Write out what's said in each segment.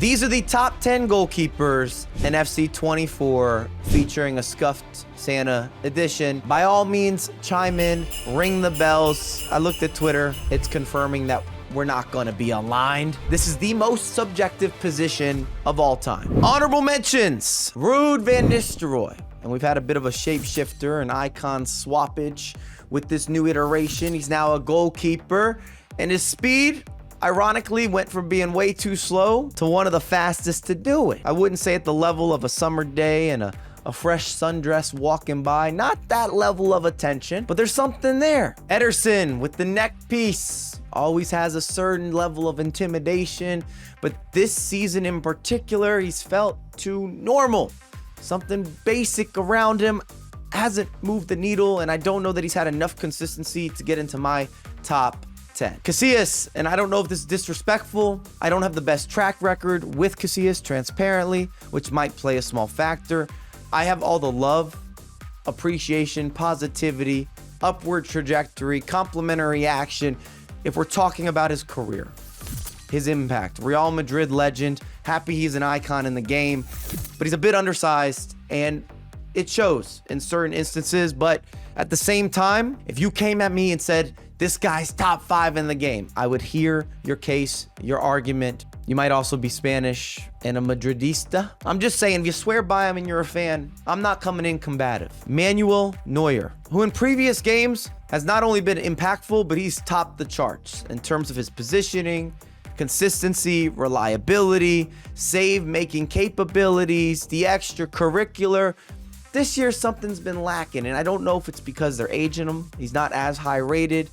These are the top 10 goalkeepers in FC 24, featuring a scuffed Santa edition. By all means, chime in, ring the bells. I looked at Twitter. It's confirming that we're not going to be aligned. This is the most subjective position of all time. Honorable mentions, Ruud van Nistelrooy. And we've had a bit of a shapeshifter, an icon swappage with this new iteration. He's now a goalkeeper, and his speed, ironically, went from being way too slow to one of the fastest to do it. I wouldn't say at the level of a summer day and a fresh sundress walking by. Not that level of attention, but there's something there. Ederson with the neck piece always has a certain level of intimidation, but this season in particular, he's felt too normal. Something basic around him hasn't moved the needle, and I don't know that he's had enough consistency to get into my top 10. Casillas, and I don't know if this is disrespectful, I don't have the best track record with Casillas, transparently, which might play a small factor. I have all the love, appreciation, positivity, upward trajectory, complimentary action if we're talking about his career, his impact. Real Madrid legend, happy he's an icon in the game, but he's a bit undersized, and it shows in certain instances. But at the same time, if you came at me and said, this guy's top 5 in the game, I would hear your case, your argument. You might also be Spanish and a Madridista. I'm just saying, if you swear by him and you're a fan, I'm not coming in combative. Manuel Neuer, who in previous games has not only been impactful, but he's topped the charts in terms of his positioning, consistency, reliability, save-making capabilities, the extracurricular. This year, something's been lacking, and I don't know if it's because they're aging him. He's not as high rated.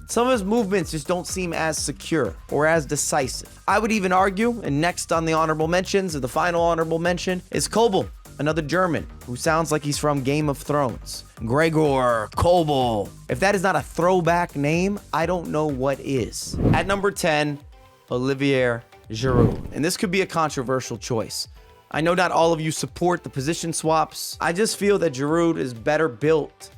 Some of his movements just don't seem as secure or as decisive. I would even argue, and next on the honorable mentions, or the final honorable mention, is Kobel, another German who sounds like he's from Game of Thrones. Gregor Kobel. If that is not a throwback name, I don't know what is. At number 10, Olivier Giroud. And this could be a controversial choice. I know not all of you support the position swaps. I just feel that Giroud is better built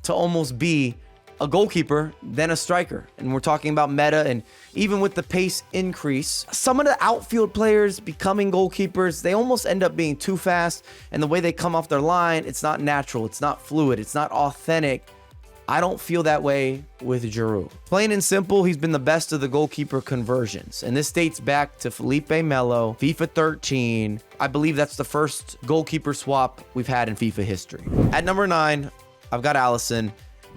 to almost be a goalkeeper than a striker. And we're talking about meta, and even with the pace increase, some of the outfield players becoming goalkeepers, they almost end up being too fast. And the way they come off their line, it's not natural, it's not fluid, it's not authentic. I don't feel that way with Giroud. Plain and simple, he's been the best of the goalkeeper conversions. And this dates back to Felipe Melo, FIFA 13. I believe that's the first goalkeeper swap we've had in FIFA history. At number 9, I've got Alisson.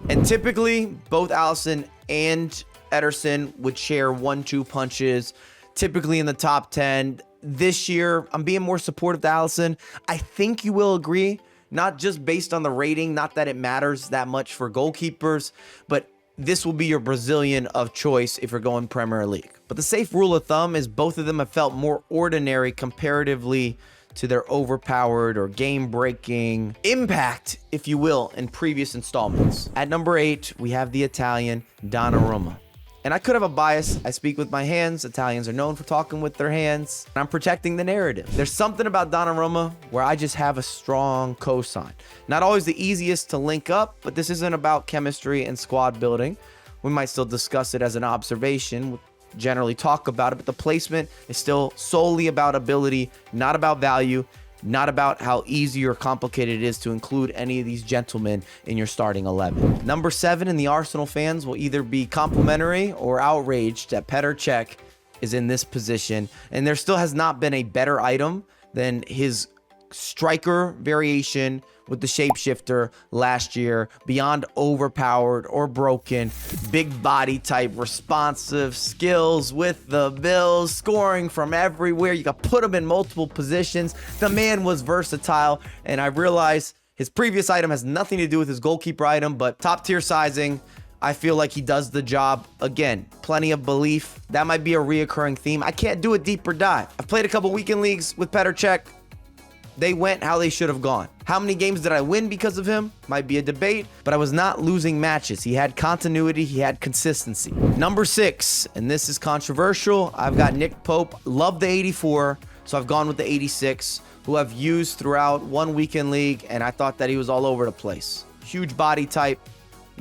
And typically, both Alisson and Ederson would share 1-2 punches, typically in the top 10. This year, I'm being more supportive to Alisson. I think you will agree, not just based on the rating, not that it matters that much for goalkeepers, but this will be your Brazilian of choice if you're going Premier League. But the safe rule of thumb is both of them have felt more ordinary comparatively to their overpowered or game-breaking impact, if you will, in previous installments. At number 8, we have the Italian Donnarumma. And I could have a bias. I speak with my hands. Italians are known for talking with their hands. And I'm protecting the narrative. There's something about Donnarumma where I just have a strong cosign. Not always the easiest to link up, but this isn't about chemistry and squad building. We might still discuss it as an observation, generally talk about it, but the placement is still solely about ability, not about value, not about how easy or complicated it is to include any of these gentlemen in your starting 11. Number 7, and the Arsenal fans will either be complimentary or outraged that Petr Cech is in this position, and there still has not been a better item than his striker variation with the shapeshifter last year. Beyond overpowered or broken, big body type, responsive skills with the bills, scoring from everywhere. You got put him in multiple positions. The man was versatile, and I realize his previous item has nothing to do with his goalkeeper item, but top tier sizing, I feel like he does the job. Again, plenty of belief. That might be a reoccurring theme. I can't do a deeper dive. I've played a couple weekend leagues with Petr Cech. They went how they should have gone. How many games did I win because of him? Might be a debate, but I was not losing matches. He had continuity, he had consistency. Number 6, and this is controversial. I've got Nick Pope. Love the 84, so I've gone with the 86, who I've used throughout one weekend league, and I thought that he was all over the place. Huge body type,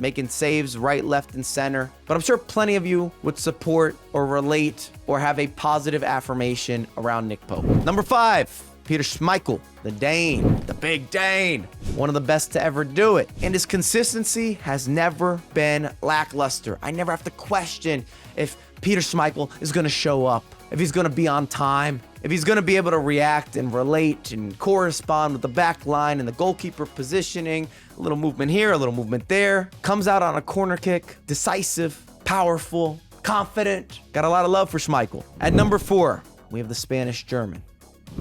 making saves right, left, and center. But I'm sure plenty of you would support or relate or have a positive affirmation around Nick Poch. Number 5, Peter Schmeichel, the Dane, the big Dane, one of the best to ever do it. And his consistency has never been lackluster. I never have to question if Peter Schmeichel is going to show up, if he's going to be on time, if he's going to be able to react and relate and correspond with the back line and the goalkeeper positioning. A little movement here, a little movement there. Comes out on a corner kick, decisive, powerful, confident. Got a lot of love for Schmeichel. At number 4, we have the Spanish German.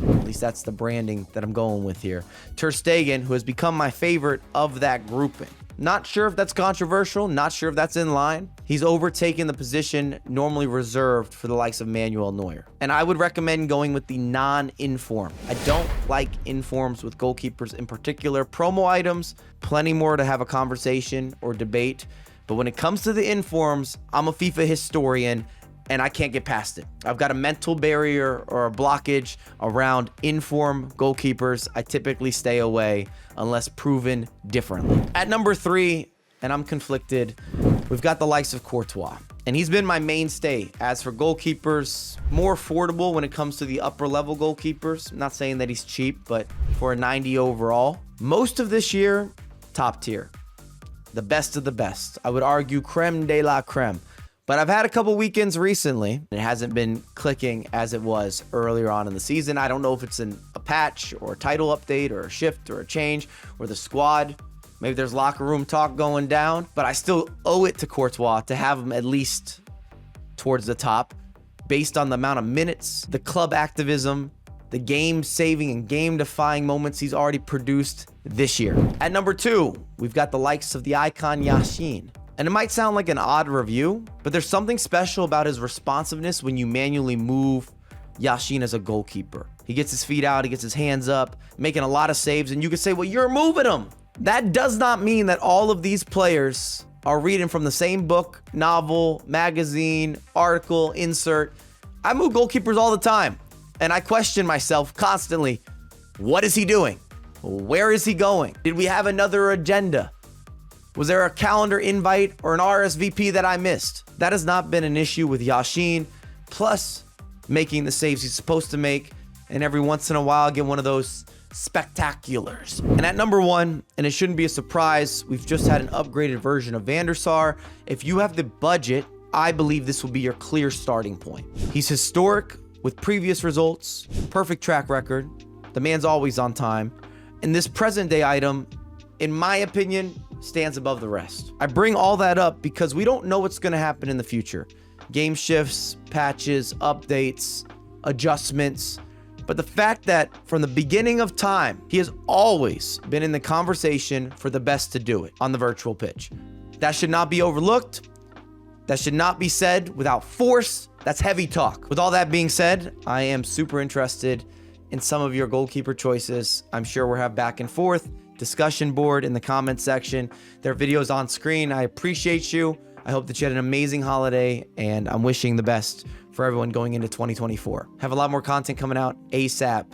At least that's the branding that I'm going with here. Ter Stegen, who has become my favorite of that grouping. Not sure if that's controversial, not sure if that's in line. He's overtaken the position normally reserved for the likes of Manuel Neuer. And I would recommend going with the non-inform. I don't like informs with goalkeepers in particular. Promo items, plenty more to have a conversation or debate. But when it comes to the informs, I'm a FIFA historian and I can't get past it. I've got a mental barrier or a blockage around inform goalkeepers. I typically stay away unless proven differently. At number 3, and I'm conflicted, we've got the likes of Courtois. And he's been my mainstay. As for goalkeepers, more affordable when it comes to the upper level goalkeepers. I'm not saying that he's cheap, but for a 90 overall, most of this year, top tier. The best of the best. I would argue creme de la creme. But I've had a couple weekends recently. It hasn't been clicking as it was earlier on in the season. I don't know if it's a patch or a title update or a shift or a change or the squad. Maybe there's locker room talk going down. But I still owe it to Courtois to have him at least towards the top based on the amount of minutes, the club activism, the game-saving and game-defying moments he's already produced this year. At number 2, we've got the likes of the icon Yashin. And it might sound like an odd review, but there's something special about his responsiveness when you manually move Yashin as a goalkeeper. He gets his feet out, he gets his hands up, making a lot of saves, and you could say, well, you're moving him. That does not mean that all of these players are reading from the same book, novel, magazine, article, insert. I move goalkeepers all the time, and I question myself constantly, what is he doing? Where is he going? Did we have another agenda? Was there a calendar invite or an RSVP that I missed? That has not been an issue with Yashin, plus making the saves he's supposed to make, and every once in a while get one of those spectaculars. And at number 1, and it shouldn't be a surprise, we've just had an upgraded version of Van der Sar. If you have the budget, I believe this will be your clear starting point. He's historic with previous results, perfect track record. The man's always on time. And this present day item, in my opinion, stands above the rest. I bring all that up because we don't know what's going to happen in the future. Game shifts, patches, updates, adjustments. But the fact that from the beginning of time, he has always been in the conversation for the best to do it on the virtual pitch. That should not be overlooked. That should not be said without force. That's heavy talk. With all that being said, I am super interested in some of your goalkeeper choices. I'm sure we'll have back and forth. Discussion board in the comment section. There are videos on screen. I appreciate you. I hope that you had an amazing holiday, and I'm wishing the best for everyone going into 2024. Have a lot more content coming out ASAP.